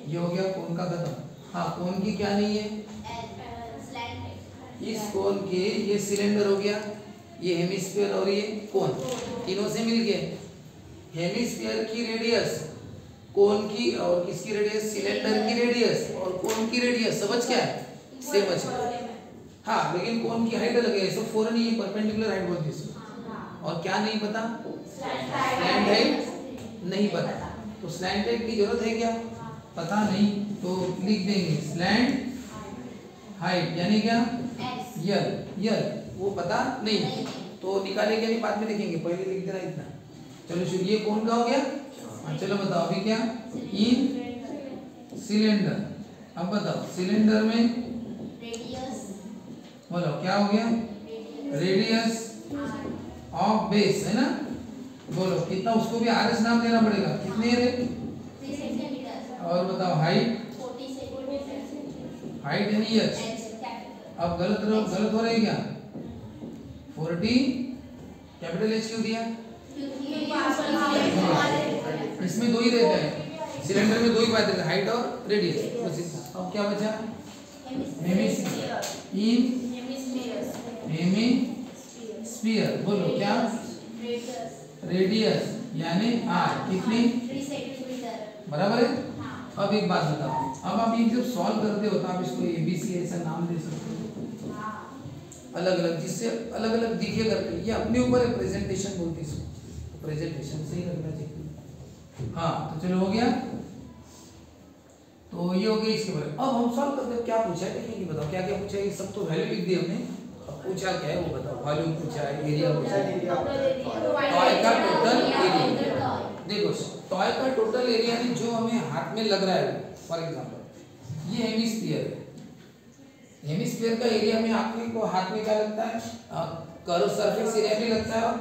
ये हो गया कोन का खत्म। हाँ कोन की क्या नहीं है, इस कोन के ये सिलेंडर हो गया, ये हेमिस्फीयर और ये कोन, तीनों से मिल गए। हेमिस्फीयर की रेडियस, कोन की और किसकी रेडियस, सिलेंडर की रेडियस और कोन की रेडियस समझ क्या है, सेम है। हाँ लेकिन कोन की हाइट अलग है, सब फोरन ही परपेंडिकुलर हाइट बोलती है। और क्या नहीं पता, स्लैंट हाइट नहीं पता। तो स्लैंट हाइट की जरूरत है क्या, पता नहीं, तो लिख देंगे स्लैंट हाइट यानी क्या, यल वो पता नहीं, तो निकालेंगे नहीं, बाद में देखेंगे, पहले लिख देना इतना। चलो शुरू, ये कौन का हो गया। चलो बताओ अभी क्या, इन सिलेंडर। अब बताओ सिलेंडर में बोलो क्या हो गया, रेडियस ऑफ बेस है ना, बोलो कितना, उसको भी आरएस नाम देना पड़ेगा, कितने रे, 3 सेंटीमीटर। और बताओ हाइट, 40 सेंटीमीटर। हाइट यानी एच। अब गलत हो रहा है क्या, 40 कैपिटल एच क्यों दिया, इसमें दो ही रहता है, सिलेंडर में दो ही बात रहता है, हाइट और रेडियस। अब क्या बचा, हेमिस्फीयर, बोलो क्या, रेडियस यानी आर कितनी, 3 सेंटीमीटर बराबर है। अब एक बात बताओ, अब आप ये जब सॉल्व करते हो तो आप इसको एबीसी ऐसा नाम दे सकते हो, अलग अलग, जिससे अलग अलग दिखे करके, ये अपने ऊपर है, प्रेजेंटेशन बोलते हैं इसको, प्रेजेंटेशन सही लगना चाहिए। हाँ तो चलो हो गया, तो ये हो गया इसके बारे में। अब हम सॉल्व करते हैं, क्या पूछा है देखिए, बताओ क्या क्या पूछा है, सब तो वैल्यू लिख दी हमने, अब पूछा क्या है वो बताओ, वॉल्यूम पूछा है, एरिया पूछा है, टॉय का टोटल एरिया। देखो टॉय का टोटल एरिया यानी जो हमें हाथ में लग रहा है, फॉर एग्जांपल ये हेमिस्फीयर है, हेमिस्फीयर का एरिया में आपके को हाथ में क्या लगता है, कर्व सरफेस एरिया भी लगता है और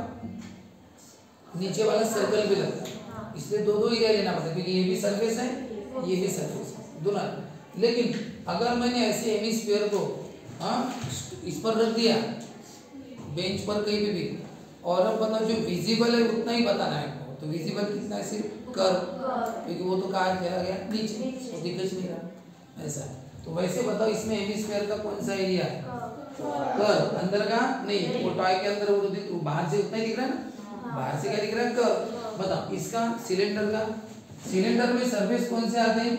नीचे वाला सर्कल भी लगता है, इसलिए दो दो एरिया लेना पड़ता है, क्योंकि ये भी सरफेस है ये भी सरफेस है दोनों। लेकिन अगर मैंने ऐसे हेमिस्फीयर को इस पर रख दिया बेंच पर कहीं पे भी, और अब बताओ जो विजिबल है उतना ही बताना है, तो विजिबल कितना है, सिर्फ कर्व, क्योंकि वो तो कहाँ चला गया नीचे, तो दिख नहीं रहा ऐसा। तो वैसे बताओ इसमें हेमिस्फीयर का कौन सा एरिया है, कर्व, अंदर का नहीं, वो टॉय के अंदर वो बाहर से उतना ही दिख रहा है ना, बाहर से क्या दिख रहा है, कर्व। बताओ इसका सिलेंडर का, सिलेंडर में सरफेस कौन से आते हैं,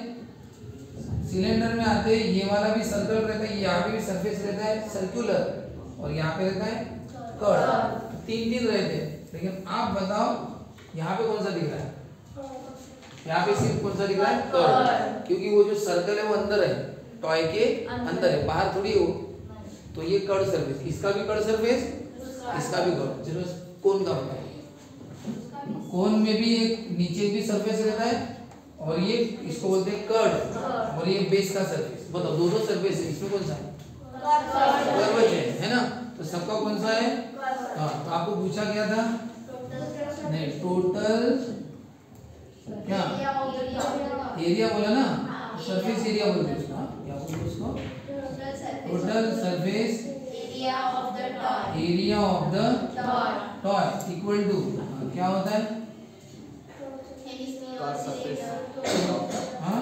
सिलेंडर में आते हैं ये वाला भी सर्कल रहता है, यहाँ पे भी सरफेस रहता है सर्कुलर, और यहाँ पे रहता है कर्व, तीन रहते हैं। लेकिन आप बताओ यहाँ पे कौन सा दिख रहा है, यहाँ पे सिर्फ कौन सा दिख रहा है, कर्व, क्योंकि वो जो सर्कल है वो अंदर है, टॉय के अंदर है, बाहर थोड़ी हो। तो ये कर्व सरफेस, इसका भी कर्व सरफेस, इसका भी कर्व। चलो कोन का बताओ, कोन में भी एक नीचे भी सरफेस रहता है, और ये इसको बोलते हैं कर्व, और ये बेस का सरफेस। बताओ दो सरफेस है, इसमें कौन सा है, कर्व है ना, तो सबका कौन सा है। हाँ तो आपको पूछा गया था, नहीं टोटल क्या एरिया बोला ना, सरफेस एरिया बोलते हैं उसका, क्या बोलते हैं उसको, total surface area of the toy equal to क्या होता है, हाँ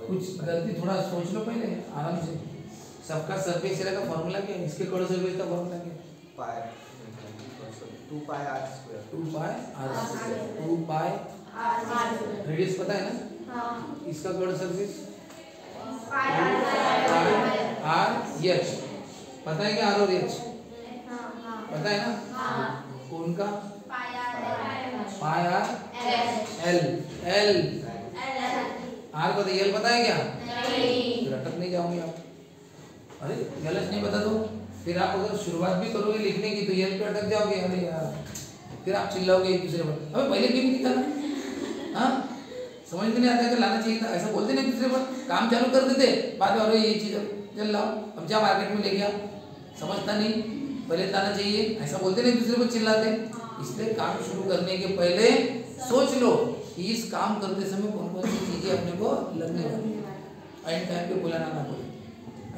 कुछ गलती, थोड़ा सोच लो पहले आराम से। सबका सरफेस एरिया का फॉर्मूला क्या है, इसके कर्व सरफेस का फॉर्मूला क्या है, 2 पाई r स्क्वायर, 2 पाई रेडियस पता है ना, इसका कर्व सरफेस आर एच, पता है क्या, आर और एच पता है ना, कौन का पाई आर एल, एल आर पता है, एल पता है क्या, अटक नहीं जाओगे आप, अरे गलत नहीं पता तो फिर आप अगर शुरुआत भी करोगे लिखने की तो एल पे अटक जाओगे, अरे यार फिर आप चिल्लाओगे एक दूसरे पर, अबे पहले क्यों नहीं लिखा, हाँ समझ में नहीं आता कि लाना चाहिए था, ऐसा बोलते नहीं दूसरे पर, काम चालू कर देते बाद में, अरे ये चीज चल लाओ अब जा मार्केट में ले गया, समझता नहीं, पहले लाना चाहिए, ऐसा बोलते नहीं दूसरे पर चिल्लाते। इसलिए काम शुरू करने के पहले सोच लो कि इस काम करते समय कौन कौन सी चीजें अपने को लगने वाली है, एंड टाइम पे बुलाना ना पड़े,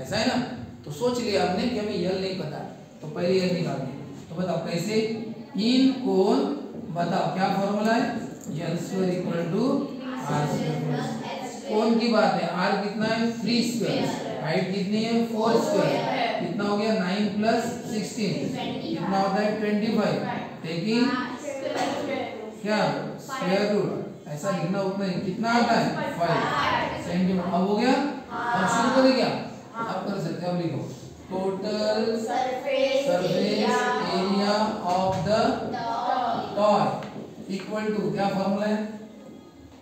ऐसा है ना। तो सोच लिया हमने कि हमें यल नहीं पता, तो पहले यल निकालने, तो बताओ कैसे, इन कोन बताओ क्या फॉर्मूला है, l square equal to r square कोण की बात है, r कितना है 3 स्क्वायर, हाइट कितनी है 4 स्क्वायर, कितना हो गया 9 प्लस 16 कितना होता है 25, टेकिंग क्या स्क्वायर रूट, ऐसा लिखना उतना ही, कितना आता है 5 सेंटीमीटर। अब हो गया, अब शुरू करें क्या, आप कर सकते हैं, अब लिखो total surface area of the toy equal to, क्या फॉर्मूला है,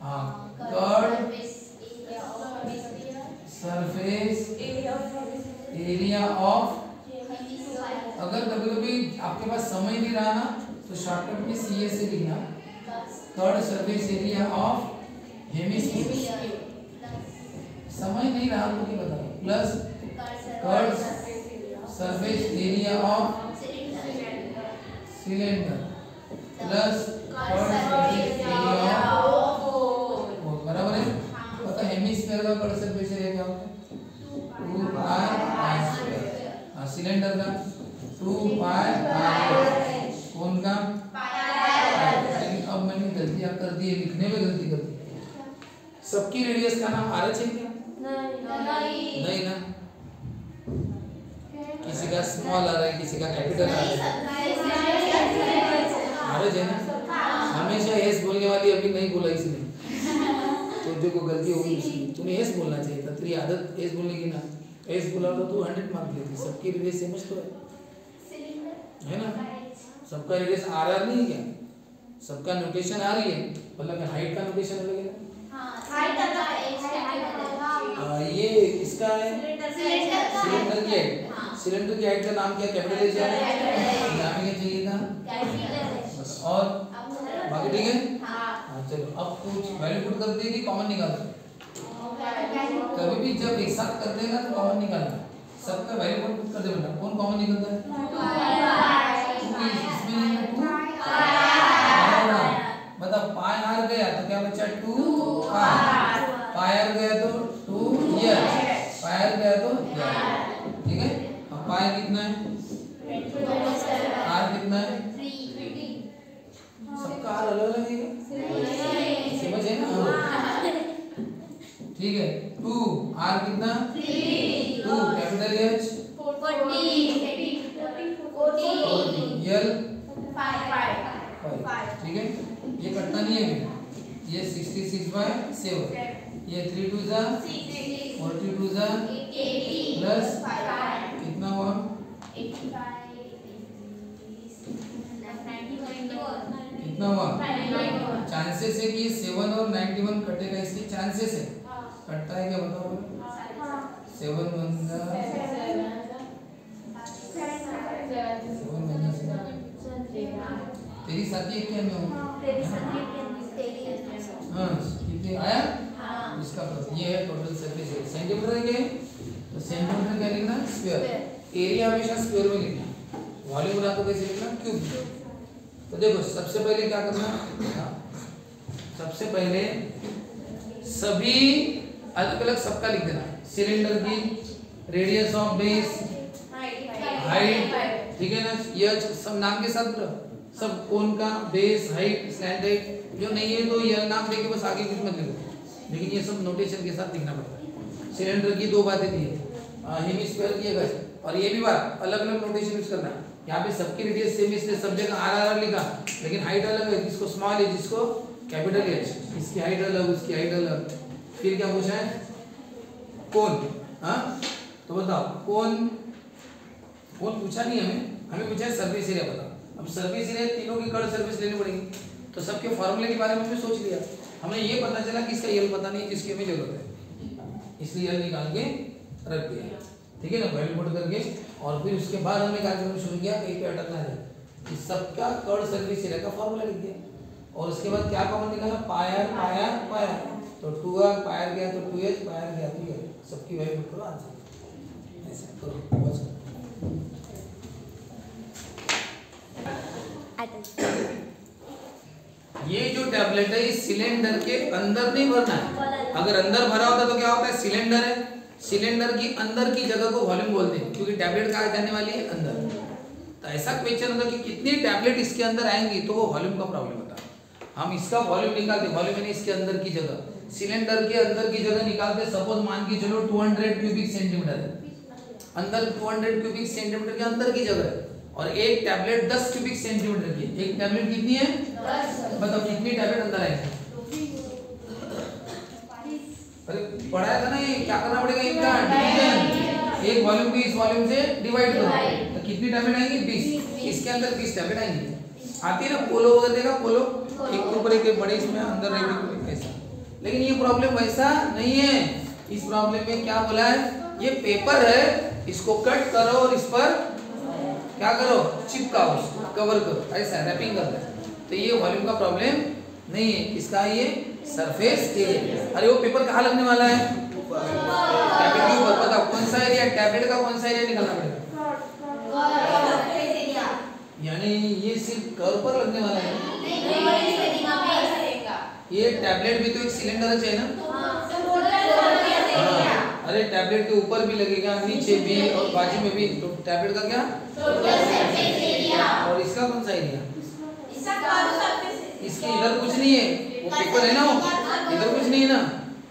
हाँ कर्व सरफेस एरिया ऑफ, अगर कभी कभी आपके पास समय नहीं रहा ना तो शॉर्टकट में सीए से लिखना, curve surface area of hemisphere, समय नहीं रहा तो क्या बता, plus curve surface area of cylinder plus curve surface area of बोल, बराबर है। पता हेमिस्फीयर का कर्व सरफेस एरिया क्या होता है 2 पाई r स्क्वायर, हाँ सिलेंडर का 2 पाई r, कोण का लेकिन अब मैंने गलतियां कर दी है, लिखने में गलती कर दी। सबकी रेडियस का नाम आर है क्या, नहीं ना, किसी का स्मॉल आ रहा है, किसी का कैपिटल आ रहा है, आर है ना, हमेशा एस बोलने वाली अभी नहीं बोला इसलिए, तो जो को गलती होगी उसकी, तुम्हें एस बोलना चाहिए था, तेरी आदत एस बोलने की ना, एस बोला तो तू 100 मार्क लेती। सबकी रेडियस समझ तो है ना, सबका रेडियस आर आर नहीं है क्या, सबका नोटेशन आ रही है, मतलब हाइट का नोटेशन अलग है, ये इसका है सिलेंडर की हाइट, सिलेंडर की हाइट का नाम क्या, कैपिटल एच है, नाम क्या चाहिए था, और बाकी ठीक है, हाँ चलो अब कुछ वैल्यू पुट कर देगी, कॉमन निकाल दो, कभी भी जब एक साथ कर देगा तो कॉमन निकालना, सबका वैल्यू पुट कर दे बेटा, कौन कॉमन निकलता है, मतलब पाई आर गया तो क्या बचा 2 आर, पाई आर गया तो 2 ईयर, पाई आर गया तो ठीक है। अब पाई कितना है, आर कितना है, सबका आर अलग अलग है, समझ है ना, ठीक है 2 आर कितना 2 कैपिटल एच 40 एल 5, ठीक है, ये कटना नहीं है, ये 66/7, ये 3 2 जा 42 जा प्लस कितना हुआ, कितना हुआ, चांसेस है कि 7 और 91 कटेगा, इसके चांसेस है, कटता है क्या बताओ, 7 1 तेरी साथी क्या में हो, हाँ कितने आया, इसका ये है टोटल सरफेस एरिया, सेंटीमीटर है, तो सेंटीमीटर क्या लिखना, स्क्वायर, एरिया हमेशा स्क्वायर में लिखना, वॉल्यूम बना तो कैसे लिखना, क्यूब। तो देखो सबसे पहले क्या करना, सबसे पहले सभी अलग अलग सबका लिख देना, सिलेंडर की रेडियस ऑफ बेस, हाइट, ठीक है ना, ये सब नाम के साथ सब, कोन का बेस हाइट स्लैंट हाइट, जो नहीं है तो ये नाम देके बस आगे कुछ मत लिखो, लेकिन ये सब नोटेशन के साथ लिखना पड़ता है। सिलेंडर की 2 बातें दी है, हेमिस्फीयर की है, और ये भी बात अलग अलग नोटेशन यूज करना, यहाँ पे सबकी रेडियस सेम इसलिए सब जगह आर लिखा, लेकिन हाइट अलग है, जिसको स्मॉल है जिसको कैपिटल एच, इसकी हाइट अलग उसकी हाइट अलग। फिर क्या पूछा है, कौन, हाँ तो बताओ कौन पूछा नहीं, हमें पूछा है सरफेस एरिया बताओ। अब सरफेस एरिया तीनों की कर्व सरफेस लेनी पड़ेगी, तो सबके फॉर्मूले के बारे में हमने सोच लिया, हमें ये पता चला कि इसका यल पता नहीं जिसकी हमें जरूरत है, इसलिए यल निकाल के रख दिया, ठीक है ना, वैल्यू पुट करके, और फिर उसके बाद हमने कार्यक्रम शुरू किया, कहीं पे अटकना है कि सबका कर्व सरफेस एरिया का फॉर्मूला लिख दिया, और उसके बाद क्या कॉमन निकाला, पायर पायर पायर, तो 2r पायर गया तो 2h पायर गया तो ये सबकी वैल्यू पुट करो, आंसर ऐसा करो, बस। ये जो टैबलेट है इस सिलेंडर के अंदर नहीं भरना है, अगर अंदर भरा होता तो क्या होता है, सिलेंडर है, सिलेंडर की अंदर की जगह को वॉल्यूम बोलते हैं, क्योंकि टैबलेट कहाँ जाने वाली है, अंदर। तो ऐसा क्वेश्चन होता कि कितनी टैबलेट इसके अंदर आएंगी, तो वो वॉल्यूम का प्रॉब्लम होता है, हम इसका वॉल्यूम निकालते, वॉल्यूम यानी इसके अंदर की जगह, सिलेंडर के अंदर की जगह निकालते, सपोज मान के चलो 200 क्यूबिक सेंटीमीटर है, अंदर 200 क्यूबिक सेंटीमीटर के अंदर की जगह है, और एक टैबलेट 10 क्यूबिक सेंटीमीटर की। एक टैबलेट कितनी है? 10। बताओ कितनी टैबलेट अंदर आएगी? अरे पढ़ाया था ना, ये क्या करना पड़ेगा इनका डिवीजन। एक वॉल्यूम को इस वॉल्यूम से डिवाइड करो तो कितनी टैबलेट आएंगी? 20। इसके अंदर 20 टैबलेट आएंगी। आती है ना पोलो वगैरह, देखा पोलो, एक के ऊपर एक बड़े इसमें अंदर रहेगी ऐसा। लेकिन ये प्रॉब्लम वैसा नहीं है। इस प्रॉब्लम में क्या बोला है, ये पेपर है, इसको कट करो और इस पर क्या करो, चिपकाओ, कवर करो, ऐसा रैपिंग करते हैं। तो ये वॉल्यूम का प्रॉब्लम नहीं है, इसका ये सरफेस एरिया। अरे वो पेपर कहाँ लगने वाला है? टैबलेट के ऊपर। बताओ कौन सा एरिया? टैबलेट का कौन सा एरिया निकालना पड़ेगा? यानी ये सिर्फ कर्व पर लगने वाला है। ये टैबलेट भी तो एक सिलेंडर है ना? अरे टैबलेट के ऊपर भी लगेगा, नीचे भी और बाजू में भी। तो टैबलेट का क्या? और इसका कौन सा एरिया? इसके इधर कुछ नहीं है, वो पेपर है ना, इधर कुछ नहीं है ना,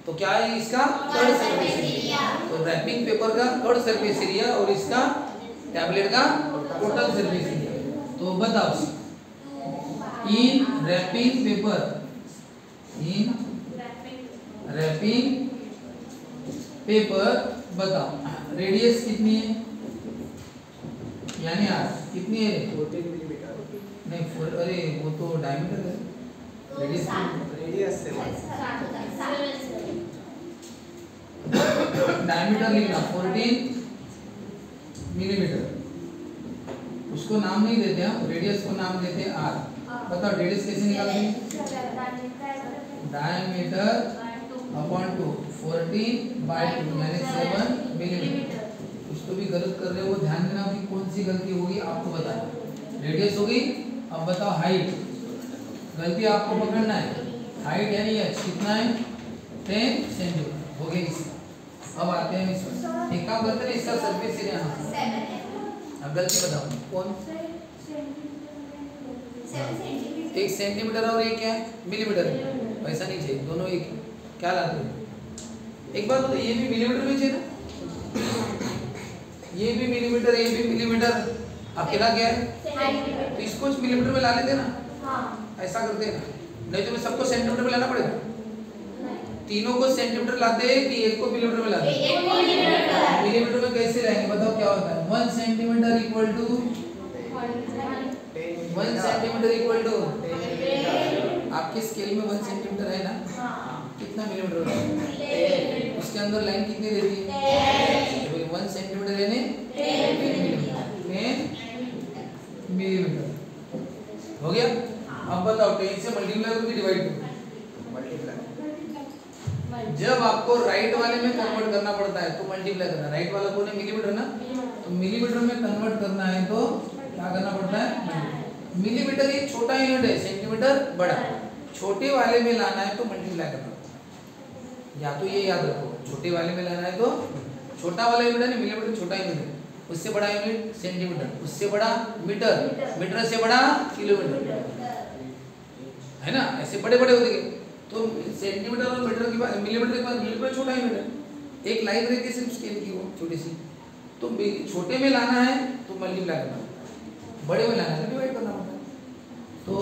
तो क्या है इसका? Curve surface area. तो रैपिंग पेपर का कर्व सरफेस एरिया और इसका टैबलेट का टोटल सरफेस एरिया। तो बताओ इन रैपिंग पेपर, इन रैपिंग पेपर बताओ रेडियस कितनी है? यानी आर कितनी है? 14 मिलीमीटर। नहीं अरे वो तो डायमीटर है, रेडियस 7। डायमीटर लिखना 14 मिलीमीटर। उसको नाम नहीं देते हम, रेडियस को नाम देते हैं आर। बताओ रेडियस कैसे निकालते हैं? डायमीटर अपॉन 2, 14/2 यानी 7 मिलीमीटर। उसको भी गलत कर रहे हो, ध्यान देना कि कौन सी गलती होगी आपको बताना। रेडियस होगी, अब बताओ हाइट। गलती आपको पकड़ना है। हाइट यानी h कितना है? 10 सेंटीमीटर हो गया इसका। अब आते हैं इस पर, एक काम करते हैं इसका सरफेस एरिया। अब गलती बताओ कौन? 1 सेंटीमीटर और एक क्या है? मिलीमीटर। वैसा नहीं चाहिए, दोनों एक क्या लाते हैं? एक बात तो ये भी मिलीमीटर में चाहिए ना, ये भी मिलीमीटर, ये भी मिलीमीटर, अकेला क्या है? तो इसको मिलीमीटर में ला लेते ना, ऐसा करते हैं ना। नहीं तो सबको सेंटीमीटर में लाना पड़ेगा। तीनों को सेंटीमीटर लाते हैं कि एक को मिलीमीटर में लाते हैं? मिलीमीटर में कैसे लाएंगे बताओ क्या होता है? 1 centimetre equal to 1 centimetre equal to, आपके स्केल में 1 सेंटीमीटर है ना, कितना मिलीमीटर होता है? उसके अंदर लाइन कितनी रहती है? 1 सेंटीमीटर यानी 10 मिलीमीटर हो गया। अब बताओ 10 से मल्टीप्लाई करके डिवाइड करो। जब आपको राइट वाले में कन्वर्ट करना पड़ता है तो मल्टीप्लाई करना। राइट वाला कौन है? मिलीमीटर ना, तो मिलीमीटर में कन्वर्ट करना है तो क्या करना पड़ता है? मिलीमीटर एक छोटा यूनिट है, सेंटीमीटर बड़ा। छोटे वाले में लाना है तो मल्टीप्लाई करना पड़ता है। या तो ये याद रखो, छोटे वाले में लाना है तो छोटा वाला यूनिट है ना, मिलीमीटर छोटा यूनिट है, उससे बड़ा यूनिट सेंटीमीटर, उससे बड़ा मीटर, मीटर से बड़ा किलोमीटर, है ना, ऐसे बड़े बड़े होते गए। तो सेंटीमीटर और मीटर के बाद मिलीमीटर के बाद मिलीमीटर छोटा यूनिट है। एक लाइन रहती है सिर्फ स्केल की, वो छोटी सी। तो छोटे में लाना है तो मल्टीप्लाई करना, बड़े में लाना है तो डिवाइड करना पड़ता है। तो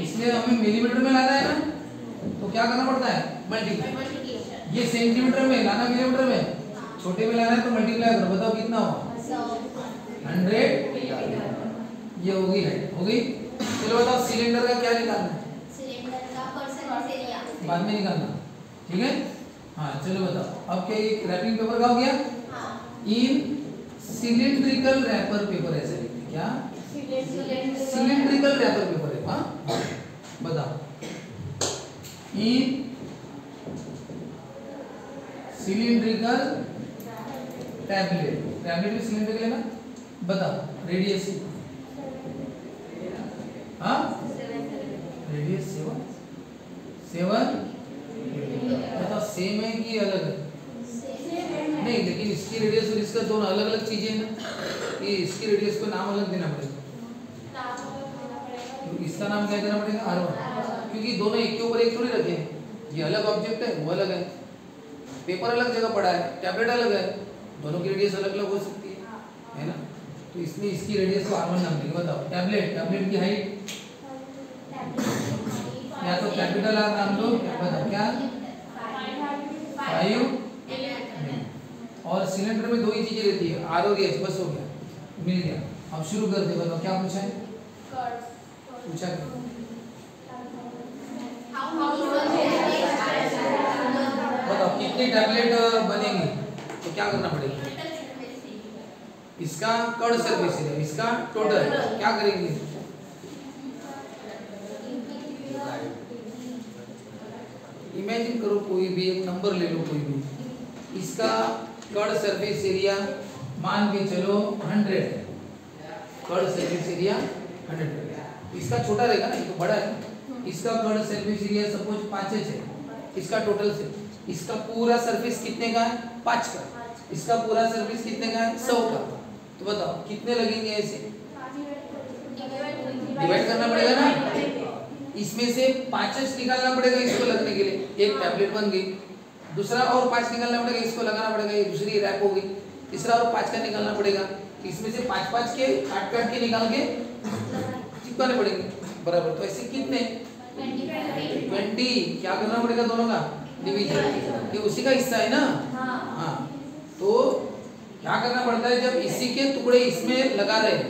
इसलिए हमें मिलीमीटर में लाना है ना, तो क्या करना पड़ता है? मल्टीप्लाई। ये सेंटीमीटर में लाना, मिलीमीटर में, छोटे में लाना है तो मल्टीप्लाई करो। बताओ कितना होगा? 100। ये होगी हाइट, हो गई। चलो बताओ सिलेंडर का क्या निकालना है? बाद में निकालना, ठीक है। हाँ चलो बताओ अब क्या ये रैपिंग पेपर का हो गया? इन सिलिंड्रिकल रैपर पेपर ऐसे लिखते हैं, क्या? सिलिंड्रिकल रैपर पेपर है। हाँ बताओ इन सिलिंड्रिकल टैबलेट, टैबलेट भी सिलिंड्रिकल है ना। बताओ रेडियस, हाँ रेडियस 7। बताओ सेम है कि अलग है? नहीं, लेकिन इसकी रेडियस और इसका दोनों अलग अलग चीजें हैं ना, कि इसकी रेडियस को नाम अलग देना पड़ेगा। इसका नाम क्या देना पड़ेगा? R1, क्योंकि दोनों एक के ऊपर एक थोड़ी रखे हैं, ये अलग ऑब्जेक्ट है, वो अलग है। पेपर अलग जगह पड़ा है, टैबलेट अलग है, दोनों की रेडियस अलग अलग हो सकती है ना। तो इसलिए इसकी रेडियस को R1 नाम देंगे। बताओ टैबलेट की हाइट या तो कैपिटल R नाम दो, बताओ क्या 5, और सिलेंडर में दो ही चीजें रहती है, R और H, बस हो गया, मिल गया। अब शुरू कर दे। बताओ क्या पूछा है? पूछा बताओ कितनी टैबलेट बनेंगी, तो क्या करना पड़ेगा? इसका कर्ड सरफेस एरिया, इसका टोटल क्या करेंगे? इमेजिन करो, कोई भी एक नंबर ले लो, कोई भी, इसका कर्ड सरफेस एरिया मान के चलो 100 है, कर्ड सरफेस एरिया 100, इसका छोटा रहेगा ना, ये तो बड़ा है। इसका कर्ड सरफेस एरिया सपोज 5 है, इसका टोटल से, इसका पूरा सरफेस कितने का है? 5 का। इसका पूरा सरफेस कितने का है? 100 का। तो बताओ कितने लगेंगे ऐसे? डिवाइड करना पड़ेगा ना, इसमें से 5 निकालना पड़ेगा इसको लगने के लिए, एक टैबलेट बन गई। दूसरा और 5 निकालना पड़ेगा, इसको लगाना पड़ेगा, ये दूसरी रैप हो गई। तीसरा और 5 का निकालना पड़ेगा, इसमें से 5 के काट के निकाल के चिपकाने पड़ेंगे बराबर। तो ऐसे कितने? 20। क्या करना पड़ेगा? दोनों का डिवीजन, ये उसी का हिस्सा है ना। हाँ, तो क्या करना पड़ता है? जब इसी के टुकड़े इसमें लगा रहे हैं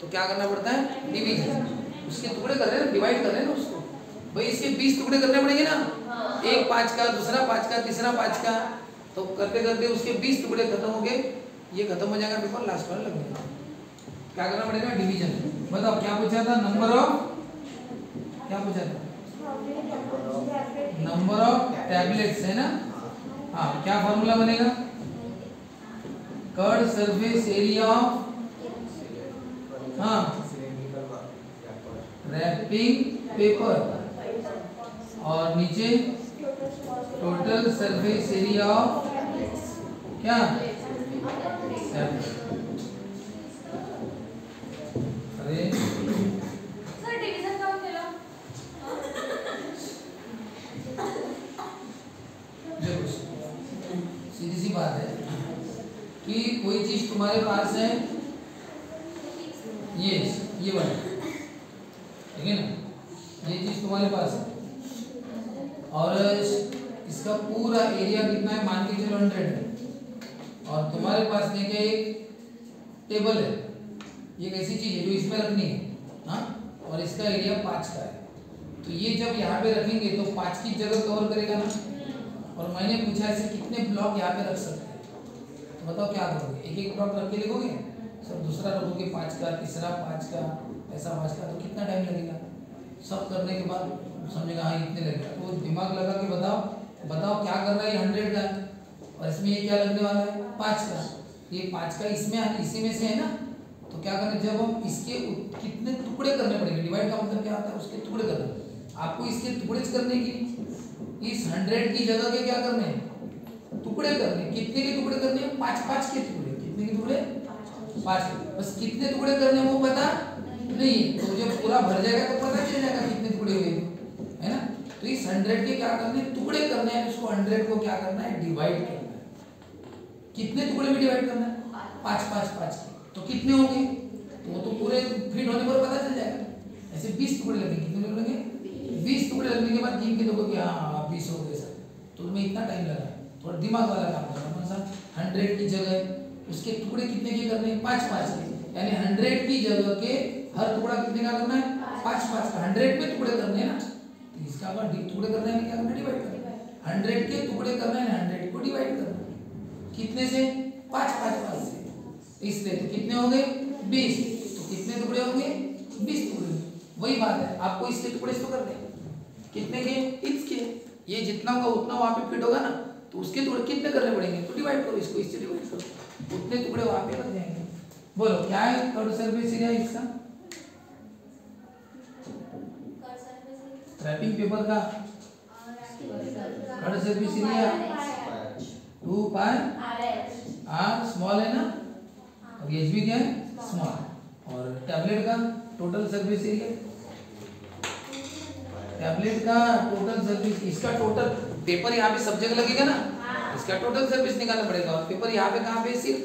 तो क्या करना पड़ता है? डिवीजन। उसके टुकड़े कर रहे हैं, डिवाइड कर रहे हैं ना उसको, भाई इसके 20 टुकड़े करने पड़ेंगे ना, एक 5 का, दूसरा 5 का, तीसरा 5 का, तो करते करते उसके 20 टुकड़े खत्म हो गए, ये खत्म हो जाएगा पेपर, लास्ट वाला लग जाएगा। क्या करना पड़ेगा? डिवीजन। बताओ क्या पूछा था? नंबर ऑफ, क्या पूछा था? नंबर ऑफ टैबलेट्स है ना। हाँ, क्या फॉर्मूला बनेगा? कर्ड सरफेस एरिया ऑफ, हाँ, रैपिंग पेपर, और नीचे टोटल सरफेस एरिया ऑफ क्या? अरे सर डिवीजन कब केला? देखो सीधी सी बात है कि कोई चीज तुम्हारे पास है, ये वाला, ठीक है ना, ये चीज तुम्हारे पास है और इसका पूरा एरिया कितना है? मान के चलो 100 है, और तुम्हारे पास देखिए एक टेबल है, ये एक ऐसी चीज है जो इसमें रखनी है, हाँ, और इसका एरिया 5 का है। तो ये जब यहाँ पे रखेंगे तो 5 की जगह कवर करेगा ना। और मैंने पूछा ऐसे कितने ब्लॉक यहाँ पे रख सकते हैं, तो बताओ क्या करोगे? एक एक ब्लॉक रख के लिखोगे, सब दूसरा रखोगे 5 का, तीसरा 5 का, ऐसा 5 का, तो कितना टाइम लगेगा? सब करने के बाद समझेगा हाँ इतने लगेगा। तो दिमाग लगा के बताओ क्या कर रहा है? 100 का है और इसमें ये क्या लगने वाला है? 5 का। ये 5 का इसमें इसी में से है ना, तो क्या करें? जब हम इसके कितने टुकड़े करने पड़ेंगे, डिवाइड का मतलब क्या होता है? उसके टुकड़े करने। आपको इसके टुकड़े करने की, इस 100 की जगह के क्या करने हैं? टुकड़े करने। कितने के टुकड़े करने हैं? 5 के टुकड़े। कितने के टुकड़े? 5 के। बस कितने टुकड़े करने हैं वो पता नहीं, तो जब पूरा भर जाएगा तो पता चल जाएगा कितने टुकड़े हुए, है ना। तो इस 100 के क्या करने हैं? टुकड़े करने हैं। उसको 100 को क्या करना है? डिवाइड करना है। कितने टुकड़े में डिवाइड करना है? 5 के। तो कितने होंगे? तो वो तो पूरे फिट होने पर पता चल जाएगा। ऐसे 20 टुकड़े लगेंगे। कितने लगेंगे? 20 टुकड़े लगने के बाद गिन के देखो कि हाँ 20 हो गए सर। तो तुम्हें इतना टाइम लगा, थोड़ा दिमाग वाला काम करना। कौन सा? 100 की जगह उसके टुकड़े कितने के करने हैं? 5 के। यानी 100 की जगह के हर टुकड़ा कितने का करना है? 5 का। 100 में टुकड़े करने हैं ना, तो इसका अगर टुकड़े करने हैं क्या करना है? डिवाइड करना है। 100 के टुकड़े करना है, 100 को डिवाइड करना है। कितने से? 5 से। इसलिए तो कितने हो गए? 20। तो कितने टुकड़े होंगे? 20 टुकड़े। वही बात है, आपको इसके टुकड़े तो करने हैं। कितने के? इसके। ये जितना होगा उतना वहां पे फिट होगा ना, तो उसके टुकड़े कितने करने पड़ेंगे? तो डिवाइड करो, इसको इससे डिवाइड करो, उतने टुकड़े वहां पे लग जाएंगे। बोलो क्या है कर्ड सरफेस एरिया इसका? रैपिंग पेपर का कर्ड सरफेस एरिया 2 पाई r स्मॉल है ना, और एच भी क्या है? स्मॉल। और टैबलेट का टोटल सरफेस एरिया टैबलेट का टोटल सर्विस, इसका टोटल पेपर यहाँ पे सब जगह लगेगा ना, इसका टोटल सर्विस निकालना पड़ेगा और पेपर यहाँ पे कहाँ पे सिर्फ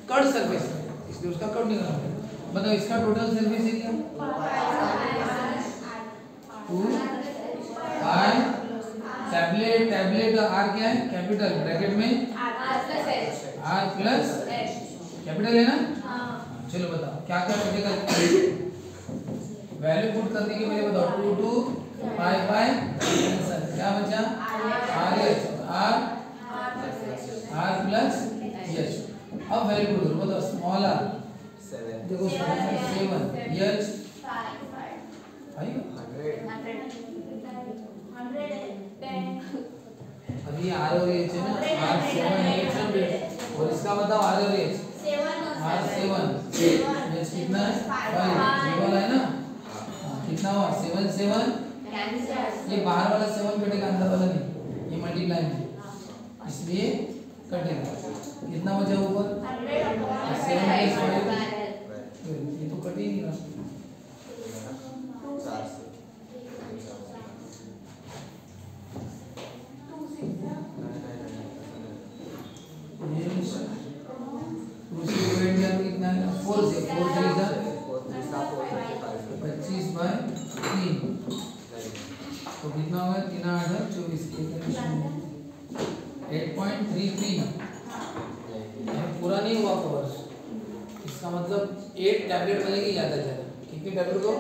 कर्ड सर्विस है, इसलिए उसका कर्ड निकालना पड़ेगा। बताओ इसका total service area 2 pi tablet, tablet r क्या है कैपिटल ब्रैकेट में आर प्लस कैपिटल है ना। चलो बताओ क्या क्या कटेगा, वैल्यू पुट करने के लिए बताओ 2 2 पाई पाई आंसर क्या बचा R H R plus H. अब वैल्यू पुट करो, बताओ स्मॉल आर 7 देखो 7 एच अभी आर और एच है ना, आर 7 एच और इसका बताओ आर और एच आर 7 एच कितना है 5 ये वाला है ना, कितना हुआ 7 7 ये बाहर वाला 7 कटेगा अंदर वाला नहीं, ये मल्टीप्लाई में इसलिए कटेगा। कितना बचा ऊपर 7 प्लस 5 ये तो कट ही नहीं रहा। कितना है 4 से 4 3 का 25 बाय 3 तो कितना होगा 3 8 24 8.33 पूरा नहीं हुआ कवर। इसका मतलब 8 टैबलेट बनेगी ज़्यादा ज़्यादा, कितनी टैबलेट को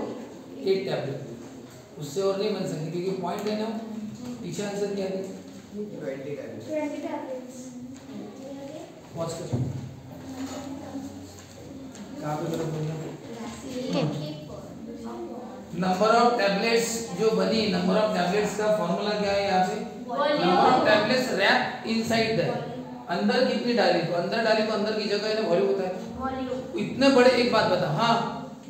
8 टैबलेट, उससे और नहीं बन सकती क्योंकि पॉइंट है ना। पीछे आंसर क्या है 20 टैबलेट्स वॉच कर कहाँ पे करो नंबर ऑफ टैबलेट्स जो बनी, नंबर ऑफ टैबलेट्स का फॉर्मूला क्या है यहाँ पे, number of tablets wrap inside the, अंदर कितनी डाली तो अंदर डाली तो अंदर की जगह है ना वॉल्यूम होता है। इतने बड़े एक बात बता, हाँ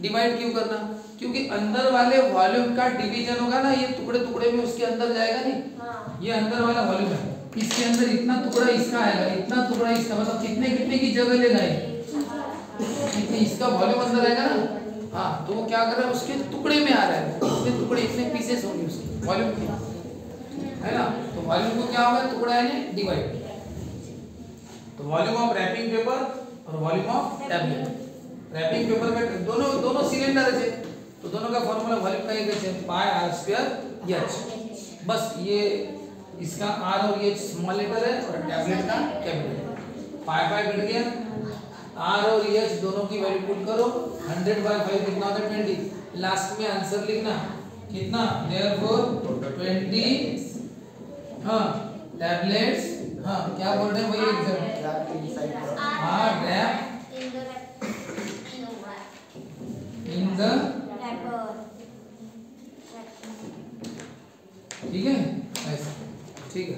डिवाइड क्यों करना, क्योंकि अंदर वाले वॉल्यूम का डिवीजन होगा ना, ये टुकड़े टुकड़े में उसके अंदर जाएगा नहीं, ये अंदर वाला वॉल्यूम है, इसके अंदर इतना टुकड़ा इसका आएगा, इतना टुकड़ा इसका, मतलब कितने कितने की जगह लेगा ये, इसका वॉल्यूम अंदर आएगा ना। हाँ तो वो क्या कर रहा है उसके टुकड़े में आ रहा है, इतने टुकड़े इतने पीसेस होंगे उसके वॉल्यूम के, है ना। तो वॉल्यूम को क्या होगा टुकड़ा यानी डिवाइड। तो वॉल्यूम ऑफ रैपिंग पेपर और volume of tablet, wrapping paper का दोनों सिलेंडर है तो दोनों का फॉर्मूला वॉल्यूम का एक है पाई आर स्क्वायर एच। बस ये इसका आर और एच स्मॉल लेटर है और टैबलेट का कैपिटल। पाई पाई कट गया, आर और एच दोनों की वैल्यू पुट करो, 100 बाय 5 कितना होता है 20, लास्ट में आंसर लिखना कितना, देयरफॉर 20 हाँ टैबलेट्स, हाँ क्या बोल रहे हैं वही एग्जाम, हाँ रैप इन द ठीक है ऐसा ठीक है।